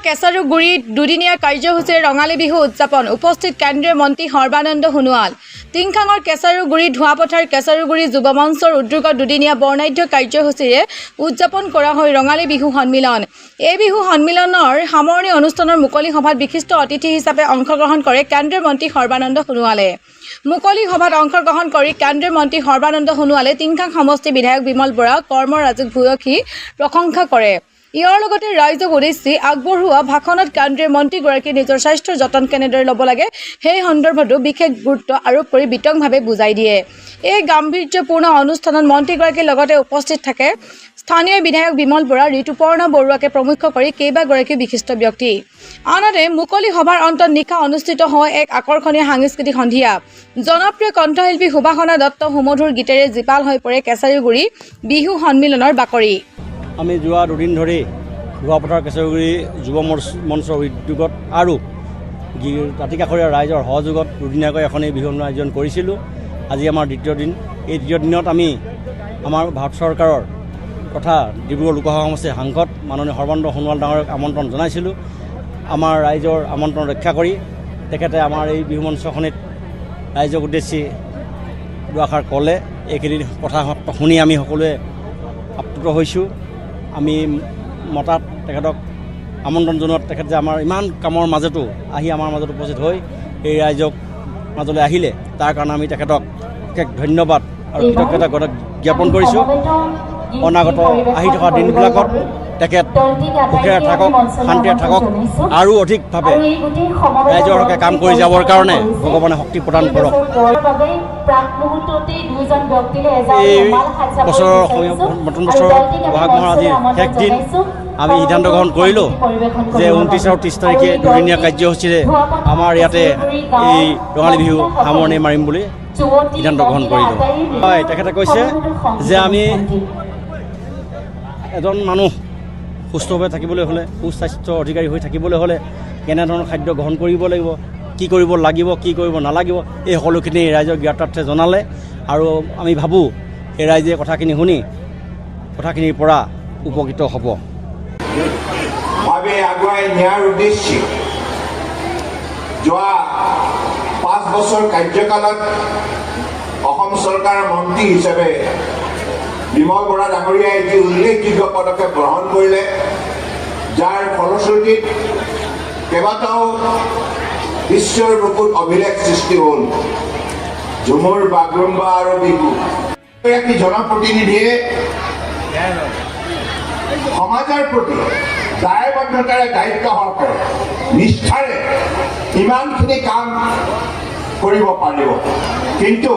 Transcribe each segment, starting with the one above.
কেশাৰুগুৰিত দুদিনীয়া কাৰ্যসূচীৰে ৰঙালী বিহু উদযাপন উপস্থিত কেন্দ্ৰীয় মন্ত্ৰী সৰ্বানন্দ সোণোৱাল। টিংখাঙৰ কেশাৰুগুৰি ধোৱাপথাৰ কেশাৰুগুৰি যুৱ মঞ্চৰ উদ্যোগত দুদিনীয়া বৰ্ণাঢ্য কাৰ্যসূচীৰে উদযাপন কৰা হয় ৰঙালী বিহু সন্মিলন। এই বিহু সন্মিলনৰ সামৰণি অনুষ্ঠানৰ মুকলি সভাত বিশিষ্ট অতিথি হিচাপে অংশগ্ৰহণ কৰে কেন্দ্ৰীয় মন্ত্ৰী সৰ্বানন্দ সোণোৱালে। মুকলি সভাত অংশগ্ৰহণ কৰি কেন্দ্ৰীয় মন্ত্ৰী সৰ্বানন্দ সোণোৱালে টিংখাং সমষ্টি বিধায়ক বিমল বৰা, কৰ্ম ৰাজুক ভূয়সী প্ৰশংসা কৰে। ইয়াৰ লগতে ৰাইজক উদ্দেশ্যি আগবঢ়োৱা ভাষণত কেন্দ্ৰীয় মন্ত্ৰীগৰাকীয়ে নিজৰ স্বাস্থ্যৰ যতন কেনেদৰে ল'ব লাগে সেই সন্দৰ্ভতো বিশেষ গুৰুত্ব আৰোপ কৰি বিতংভাৱে বুজাই দিয়ে। এই গাম্ভীৰ্যপূৰ্ণ অনুষ্ঠানত মন্ত্ৰীগৰাকীৰ লগতে উপস্থিত থাকে স্থানীয় বিধায়ক বিমল বৰা, ঋতুপৰ্ণা বৰুৱাকে প্ৰমুখ কৰি কেইবাগৰাকী বিশিষ্ট ব্যক্তি। আনহাতে মুকলি সভাৰ অন্তত নিশা অনুষ্ঠিত হয় এক আকৰ্ষণীয় সাংস্কৃতিক সন্ধিয়া। জনপ্ৰিয় কণ্ঠশিল্পী সুবাসনা দত্ত সুমধুৰ গীতেৰে জীপাল হৈ পৰে কেশাৰুগুৰি বিহু সন্মিলনৰ বাকৰি। আমি যোৱা দুদিন ধৰি ধোৱাপথাৰ কেশাৰুগুৰি যুৱ মঞ্চৰ উদ্যোগত আৰু দাঁতিকাষৰীয়া ৰাইজৰ সহযোগত দুদিনীয়াকৈ এখন এই বিহু আয়োজন কৰিছিলোঁ। আজি আমাৰ দ্বিতীয় দিন। এই দ্বিতীয় দিনত আমি আমাৰ ভাৰত চৰকাৰৰ তথা ডিব্ৰুগড় লোকসভা সমষ্টিৰ সাংসদ মাননীয় সৰ্বানন্দ সোণোৱাল ডাঙৰক আমন্ত্ৰণ জনাইছিলোঁ। আমাৰ ৰাইজৰ আমন্ত্ৰণ ৰক্ষা কৰি তেখেতে আমাৰ এই বিহু মঞ্চখনিত ৰাইজক উদ্দেশ্যি দুআষাৰ ক'লে। এইখিনি কথা শুনি আমি সকলোৱে আপ্লুত হৈছোঁ। আমি মতাত তেখেতক আমন্ত্ৰণ জনোৱাত তেখেত যে আমাৰ ইমান কামৰ মাজতো আহি আমাৰ মাজত উপস্থিত হৈ এই ৰাইজক মাজলৈ আহিলে, তাৰ কাৰণে আমি তেখেতক বিশেষ ধন্যবাদ আৰু কৃতজ্ঞতা জ্ঞাপন কৰিছোঁ। অনাগত আহি থকা দিনবিলাকত তেখেত সুখেৰে থাকক, শান্তিৰে থাকক আৰু অধিকভাৱে ৰাইজৰ হকে কাম কৰি যাবৰ কাৰণে ভগৱানে শক্তি প্ৰদান কৰক। এই বছৰৰ নতুন বছৰৰ বহাগ মাহৰ আজিৰ শেষ দিন আমি সিদ্ধান্ত গ্ৰহণ কৰিলোঁ যে 29 আৰু 30 তাৰিখে দুদিনীয়া কাৰ্যসূচীৰে আমাৰ ইয়াতে এই ৰঙালী বিহু সামৰণি মাৰিম বুলি সিদ্ধান্ত গ্ৰহণ কৰিলোঁ। হয়, তেখেতে কৈছে যে আমি এজন মানুহ সুস্থভাৱে থাকিবলৈ হ'লে, সুস্বাস্থ্য অধিকাৰী হৈ থাকিবলৈ হ'লে কেনেধৰণৰ খাদ্য গ্ৰহণ কৰিব লাগিব, কি কৰিব লাগিব, কি কৰিব নালাগিব, এই সকলোখিনি ৰাইজৰ জ্ঞাতাৰ্থে জনালে। আৰু আমি ভাবোঁ এই ৰাইজে কথাখিনি শুনি কথাখিনিৰ পৰা উপকৃত হ'ব। ভাৱে আগুৱাই নিয়াৰ উদ্দেশ্যে যোৱা 5 বছৰ কাৰ্যকালত অসম চৰকাৰৰ মন্ত্ৰী হিচাপে বিমল বৰা ডাঙৰীয়াই এটি উল্লেখযোগ্য পদক্ষেপ গ্ৰহণ কৰিলে, যাৰ ফলশ্ৰুতিত কেইবাটাও বিশ্বৰ বুকুত অভিলেখ সৃষ্টি হ'ল। ঝুমুৰ, বাগৰুম্বা আৰু বিহু। এগৰাকী জনপ্ৰতিনিধিয়ে সমাজৰ প্ৰতি দায়বদ্ধতাৰে, দায়িত্ব সহকাৰে, নিষ্ঠাৰে ইমানখিনি কাম কৰিব পাৰিব, কিন্তু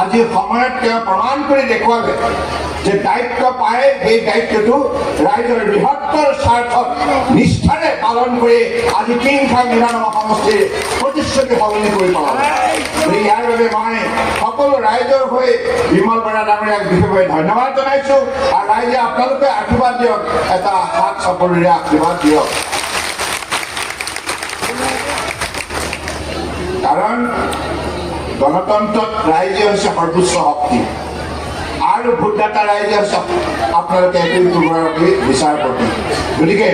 আজি সময়ত তেওঁ প্ৰমাণ কৰি দেখুৱালে যে দায়িত্ব পায় সেই দায়িত্বটো ৰাইজৰ বৃহত্তৰ স্বাৰ্থত নিষ্ঠাৰে পালন কৰি আজি টিংখাং বিধানসভা সমষ্টিৰ প্ৰতিশ্ৰুতি সলনি কৰি পেলালে। ইয়াৰ বাবে মই সকলো ৰাইজৰ হৈ বিমল বৰা ডাঙৰীয়াক বিশেষভাৱে ধন্যবাদ জনাইছোঁ। আৰু ৰাইজে আপোনালোকে আশীৰ্বাদ দিয়ক, এটা হাত চাপৰিৰে আশীৰ্বাদ দিয়ক। কাৰণ গণতন্ত্ৰত ৰাইজে হৈছে সৰ্বোচ্চ শক্তি আৰু ভোটদাতা ৰাইজে হৈছে আপোনালোকে একোগৰাকী বিচাৰপতি। গতিকে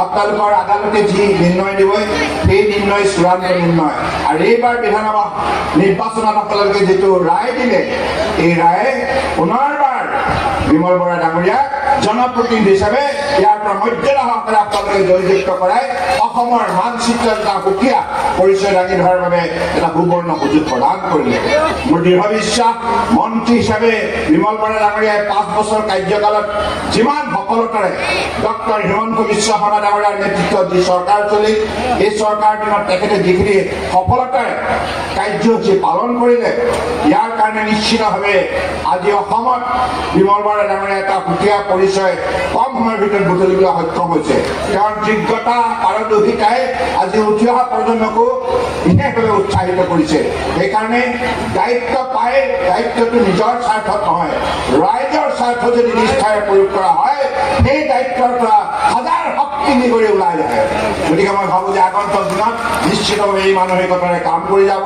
আপোনালোকৰ আদালতে যি নিৰ্ণয় দিব সেই নিৰ্ণয় চূড়ান্ত নিৰ্ণয়। আৰু এইবাৰ বিধানসভা নিৰ্বাচনত আপোনালোকে যিটো ৰায় দিলে, এই ৰায়ে পুনৰবাৰ বিমল বৰা ডাঙৰীয়াক জনপ্ৰতিনিধি হিচাপে ইয়াৰ পৰা মৰ্যাদা সহকাৰে আপোনালোকে জয়যুক্ত কৰাই অসমৰ মানচিত্ৰত এটা সুকীয়া পৰিচয় দাঙি ধৰাৰ বাবে এটা সুবৰ্ণ সুযোগ প্ৰদান কৰিলে। মোৰ দৃঢ় বিশ্বাস, মন্ত্ৰী হিচাপে বিমল বৰা ডাঙৰীয়াই 5 বছৰ কাৰ্যকালত যিমান সফলতাৰে ডক্টৰ হিমন্ত বিশ্ব শৰ্মা ডাঙৰীয়াৰ নেতৃত্বত যি চৰকাৰ চলিল, এই চৰকাৰ দিনত তেখেতে যিখিনি সফলতাৰে কাৰ্যসূচী পালন কৰিলে, ইয়াৰ কাৰণে নিশ্চিতভাৱে আজি অসমত বিমল বৰা ডাঙৰীয়া এটা সুকীয়া পৰিচয় কম সময়ৰ ভিতৰত বুটলিবলৈ সক্ষম হৈছে। তেওঁৰ যোগ্যতা, পাৰদৰ্শিতাই আজি উঠি অহা প্ৰজন্মকো বিশেষভাৱে উৎসাহিত কৰিছে। সেইকাৰণে দায়িত্ব পাই দায়িত্বটো নিজৰ স্বাৰ্থত নহয়, ৰাইজৰ স্বাৰ্থ যদি নিষ্ঠাৰে প্ৰয়োগ কৰা হয়, সেই দায়িত্বৰ পৰা হাজাৰ শক্তি নিগৰি ওলাই যায়। গতিকে মই ভাবোঁ যে আগন্তুক দিনত নিশ্চিতভাৱে এই মানসিকতাৰে কাম কৰি যাব।